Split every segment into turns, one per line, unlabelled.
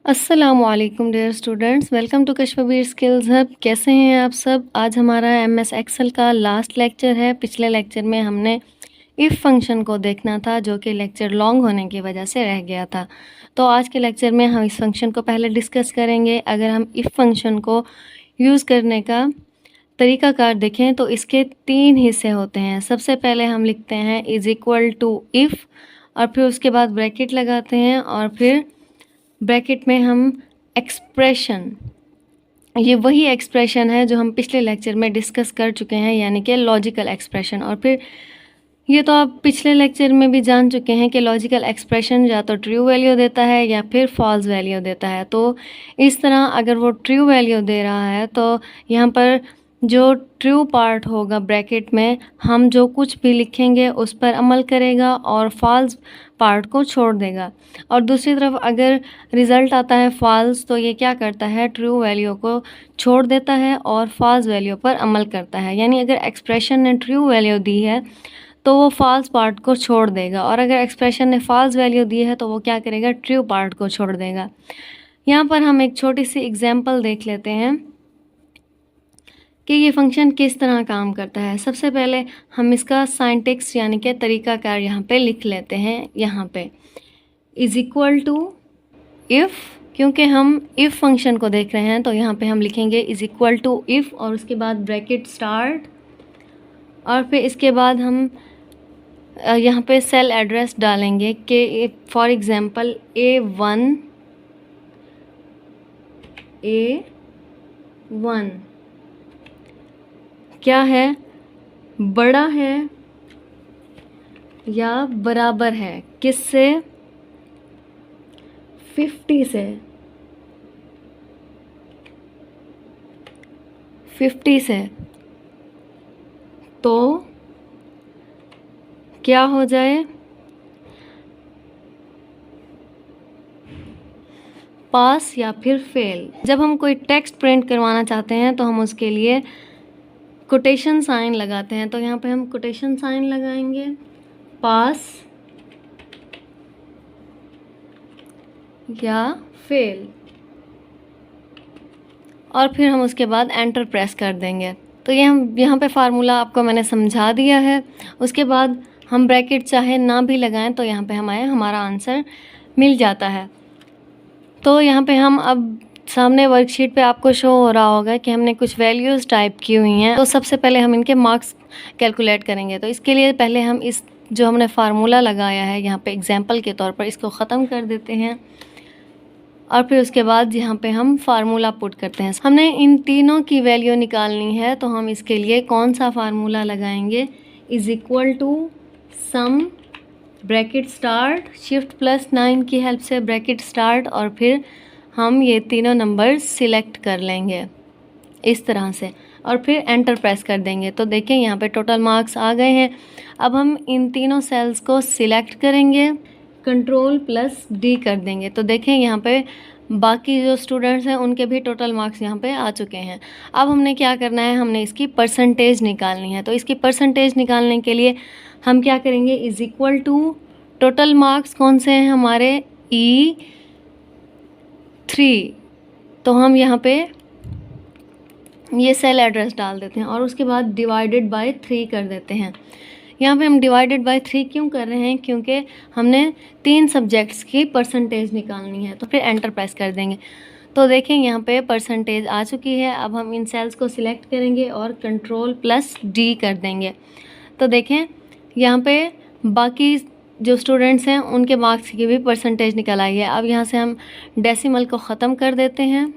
अस्सलामुअलैकुम dear students, welcome to Kashmir skills hub. कैसे हैं आप सब। आज हमारा एमएस एक्सेल का लास्ट लेक्चर है। पिछले लेक्चर में हमने इफ़ फंक्शन को देखना था, जो कि लेक्चर लॉन्ग होने की वजह से रह गया था। तो आज के लेक्चर में हम इस फंक्शन को पहले डिस्कस करेंगे। अगर हम इफ़ फंक्शन को यूज़ करने का तरीक़ाकार देखें तो इसके 3 हिस्से होते हैं। सबसे पहले हम लिखते हैं इज़ इक्वल टू इफ़, और फिर उसके बाद ब्रैकेट लगाते हैं, और फिर ब्रैकेट में हम एक्सप्रेशन, ये वही एक्सप्रेशन है जो हम पिछले लेक्चर में डिस्कस कर चुके हैं, यानी कि लॉजिकल एक्सप्रेशन। और फिर ये तो आप पिछले लेक्चर में भी जान चुके हैं कि लॉजिकल एक्सप्रेशन या तो ट्रू वैल्यू देता है या फिर फॉल्स वैल्यू देता है। तो इस तरह अगर वो ट्रू वैल्यू दे रहा है तो यहाँ पर जो ट्रू पार्ट होगा ब्रैकेट में, हम जो कुछ भी लिखेंगे उस पर अमल करेगा और फॉल्स पार्ट को छोड़ देगा। और दूसरी तरफ अगर रिज़ल्ट आता है फॉल्स, तो ये क्या करता है, ट्रू वैल्यू को छोड़ देता है और फॉल्स वैल्यू पर अमल करता है। यानी अगर एक्सप्रेशन ने ट्रू वैल्यू दी है तो वो फॉल्स पार्ट को छोड़ देगा, और अगर एक्सप्रेशन ने फॉल्स वैल्यू दी है तो वो क्या करेगा, ट्रू पार्ट को छोड़ देगा। यहाँ पर हम एक छोटी सी एग्जांपल देख लेते हैं कि ये फंक्शन किस तरह काम करता है। सबसे पहले हम इसका सिंटैक्स यानी कि तरीक़ाकार यहाँ पे लिख लेते हैं। यहाँ पे इज़ इक्वल टू इफ़, क्योंकि हम इफ़ फंक्शन को देख रहे हैं तो यहाँ पे हम लिखेंगे इज़ इक्वल टू इफ़, और उसके बाद ब्रैकेट स्टार्ट, और फिर इसके बाद हम यहाँ पे सेल एड्रेस डालेंगे कि फॉर एग्ज़ाम्पल A1 क्या है, बड़ा है या बराबर है किससे, 50 से। 50 से तो क्या हो जाए, पास या फिर फेल। जब हम कोई टेक्स्ट प्रिंट करवाना चाहते हैं तो हम उसके लिए कोटेशन साइन लगाते हैं। तो यहाँ पे हम कोटेशन साइन लगाएंगे, पास या फेल, और फिर हम उसके बाद एंटर प्रेस कर देंगे। तो ये हम यहाँ पे फार्मूला आपको मैंने समझा दिया है। उसके बाद हम ब्रैकेट चाहे ना भी लगाएं तो यहाँ पे हमारा आंसर मिल जाता है। तो यहाँ पे हम अब सामने वर्कशीट पे आपको शो हो रहा होगा कि हमने कुछ वैल्यूज़ टाइप की हुई हैं। तो सबसे पहले हम इनके मार्क्स कैलकुलेट करेंगे। तो इसके लिए पहले हम इस जो हमने फार्मूला लगाया है यहाँ पे एग्जांपल के तौर पर, इसको ख़त्म कर देते हैं, और फिर उसके बाद यहाँ पे हम फार्मूला पुट करते हैं। हमने इन तीनों की वैल्यू निकालनी है, तो हम इसके लिए कौन सा फार्मूला लगाएंगे, is equal to sum bracket start, shift plus 9 की हेल्प से ब्रैकेट स्टार्ट, और फिर हम ये तीनों नंबर सिलेक्ट कर लेंगे इस तरह से, और फिर एंटर प्रेस कर देंगे। तो देखें यहाँ पे टोटल मार्क्स आ गए हैं। अब हम इन तीनों सेल्स को सिलेक्ट करेंगे, कंट्रोल प्लस डी कर देंगे। तो देखें यहाँ पे बाकी जो स्टूडेंट्स हैं उनके भी टोटल मार्क्स यहाँ पे आ चुके हैं। अब हमने क्या करना है, हमने इसकी परसेंटेज निकालनी है। तो इसकी परसेंटेज निकालने के लिए हम क्या करेंगे, is equal to total marks कौन से हैं हमारे, E3। तो हम यहाँ पे ये सेल एड्रेस डाल देते हैं और उसके बाद डिवाइडेड बाय 3 कर देते हैं। यहाँ पे हम डिवाइडेड बाय 3 क्यों कर रहे हैं, क्योंकि हमने 3 सब्जेक्ट्स की परसेंटेज निकालनी है। तो फिर एंटर प्रेस कर देंगे। तो देखें यहाँ पे परसेंटेज आ चुकी है। अब हम इन सेल्स को सिलेक्ट करेंगे और कंट्रोल प्लस डी कर देंगे। तो देखें यहाँ पे बाकी जो स्टूडेंट्स हैं उनके मार्क्स की भी परसेंटेज निकल आई है। अब यहाँ से हम डेसिमल को ख़त्म कर देते हैं।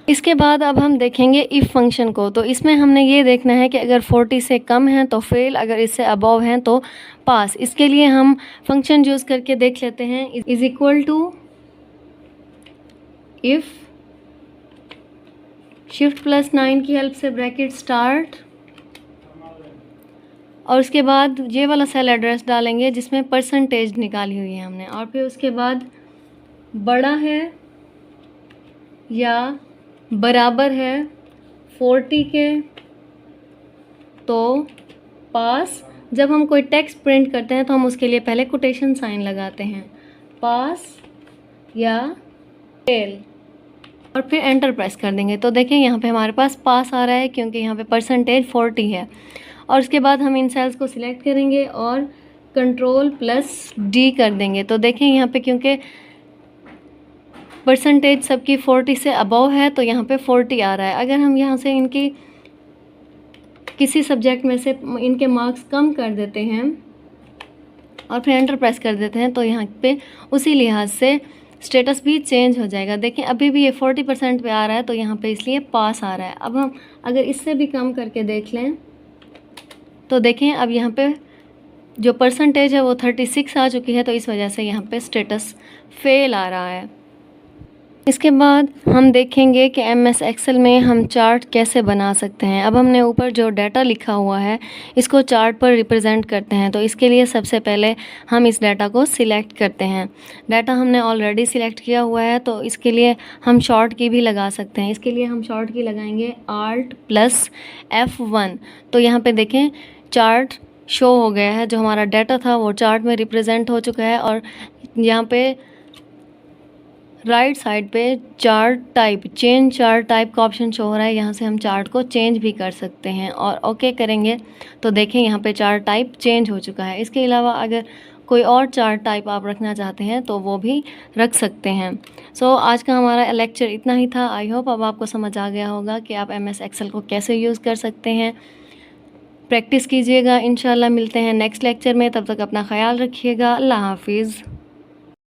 इसके बाद अब हम देखेंगे इफ़ फंक्शन को। तो इसमें हमने ये देखना है कि अगर 40 से कम है तो फेल, अगर इससे अबव हैं तो पास। इसके लिए हम फंक्शन यूज़ करके देख लेते हैं। Is equal to if, shift plus 9 की हेल्प से ब्रैकेट स्टार्ट, और उसके बाद ये वाला सेल एड्रेस डालेंगे जिसमें परसेंटेज निकाली हुई है हमने, और फिर उसके बाद बड़ा है या बराबर है 40 के तो पास। जब हम कोई टेक्स्ट प्रिंट करते हैं तो हम उसके लिए पहले कोटेशन साइन लगाते हैं, पास या फेल और फिर एंटर प्रेस कर देंगे। तो देखें यहाँ पे हमारे पास पास आ रहा है क्योंकि यहाँ पे परसेंटेज 40 है। और उसके बाद हम इन सेल्स को सिलेक्ट करेंगे और Ctrl+D कर देंगे। तो देखें यहाँ पे क्योंकि परसेंटेज सबकी 40 से अबव है तो यहाँ पे 40 आ रहा है। अगर हम यहाँ से इनकी किसी सब्जेक्ट में से इनके मार्क्स कम कर देते हैं और फिर एंटर प्रेस कर देते हैं तो यहाँ पे उसी लिहाज से स्टेटस भी चेंज हो जाएगा। देखें अभी भी ये 40% पे आ रहा है तो यहाँ पे इसलिए पास आ रहा है। अब हम अगर इससे भी कम करके देख लें तो देखें अब यहाँ पे जो परसेंटेज है वो 36 आ चुकी है, तो इस वजह से यहाँ पे स्टेटस फेल आ रहा है। इसके बाद हम देखेंगे कि MS एक्सेल में हम चार्ट कैसे बना सकते हैं। अब हमने ऊपर जो डाटा लिखा हुआ है इसको चार्ट पर रिप्रेजेंट करते हैं। तो इसके लिए सबसे पहले हम इस डाटा को सिलेक्ट करते हैं। डाटा हमने ऑलरेडी सिलेक्ट किया हुआ है तो इसके लिए हम शॉर्ट की भी लगा सकते हैं। इसके लिए हम शॉर्ट की लगाएंगे Alt+F1। तो यहाँ पे देखें चार्ट शो हो गया है, जो हमारा डाटा था वो चार्ट में रिप्रेजेंट हो चुका है। और यहाँ पे राइट साइड पे chart type, change chart type का ऑप्शन शो हो रहा है। यहाँ से हम चार्ट को चेंज भी कर सकते हैं और ओके करेंगे तो देखें यहाँ पे चार्ट टाइप चेंज हो चुका है। इसके अलावा अगर कोई और चार्ट टाइप आप रखना चाहते हैं तो वो भी रख सकते हैं। सो आज का हमारा लेक्चर इतना ही था। आई होप अब आपको समझ आ गया होगा कि आप MS एक्सेल को कैसे यूज़ कर सकते हैं। प्रैक्टिस कीजिएगा। इंशाल्लाह मिलते हैं नेक्स्ट लेक्चर में। तब तक अपना ख्याल रखिएगा। अल्लाह हाफिज़।